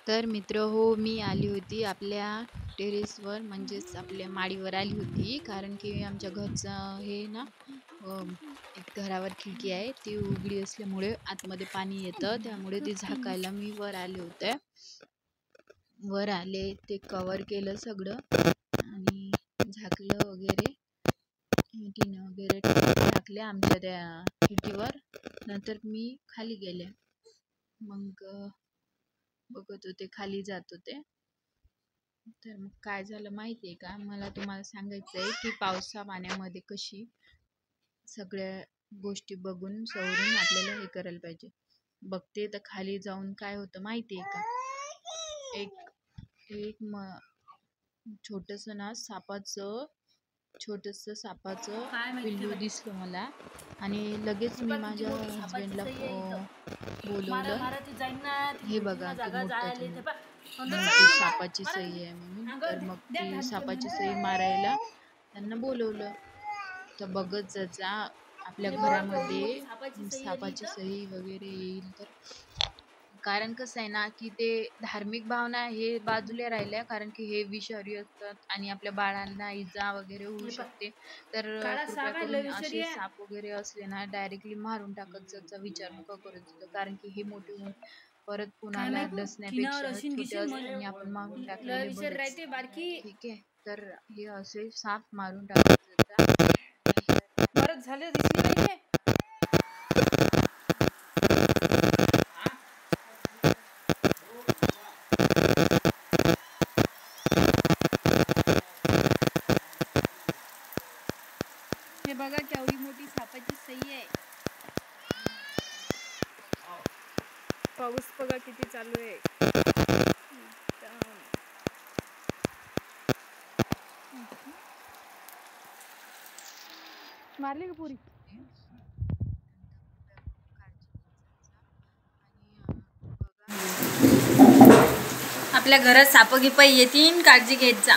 तर मित्र हो, मी आली होती आपल्या टेरेसवर म्हणजेच आपल्या माडीवर आली होती. कारण की आमच्या घरचं हे ना अ, एक घरावर खिडकी आहे ती उघडी असल्यामुळे आतमध्ये पाणी येतं. त्यामुळे ती झाकायला मी वर आले होते. वर आले ते कव्हर केलं सगळं आणि झाकलं वगैरे. टीनं वगैरे टाकले आमच्या त्या खिडकीवर. नंतर मी खाली गेले. मग बघत होते खाली जात होते. तर मग काय झालं माहिती आहे का? मला तुम्हाला सांगायचं आहे की पावसा पाण्यामध्ये कशी सगळ्या गोष्टी बघून सवरून आपल्याला हे करायला पाहिजे. बघते तर खाली जाऊन काय होतं माहिती आहे का? एक एक छोटंसं ना सापाचं पिल्लू दिसलं मला आणि लगेच मी माझ्या हजबंडला बोलवलं. हे बघा की मोठी सापाची सही आहे म्हणून. तर मग ती सापाची सही मारायला त्यांना बोलवलं. तर बघत जा आपल्या घरामध्ये सापाची सही वगैरे येईल तर. कारण कसं आहे ना की ते धार्मिक भावना हे बाजूला राहिल्या, कारण की हे विषारी असतात आणि आपल्या बाळांना इजा वगैरे होऊ शकते. तर कृपया करून असे साप वगैरे असले ना डायरेक्टली मारून टाकत जायचा विचार नका करत, कारण की हे मोठे होऊन परत कुणाला डसण्यापेक्षा छोटे असताना आपण मारून टाकलेले बरेच. ठीक आहे, तर हे असे साप मारून टाकत जातात. बरंच झालं दिसली नाही हे. हे बघा केवढी मोठी सापाची सही आहे. पाऊस बघा किती चालू आहे. मारली का पुरी? आपल्या घरात साप गिपाई येतील, काळजी घेत जा.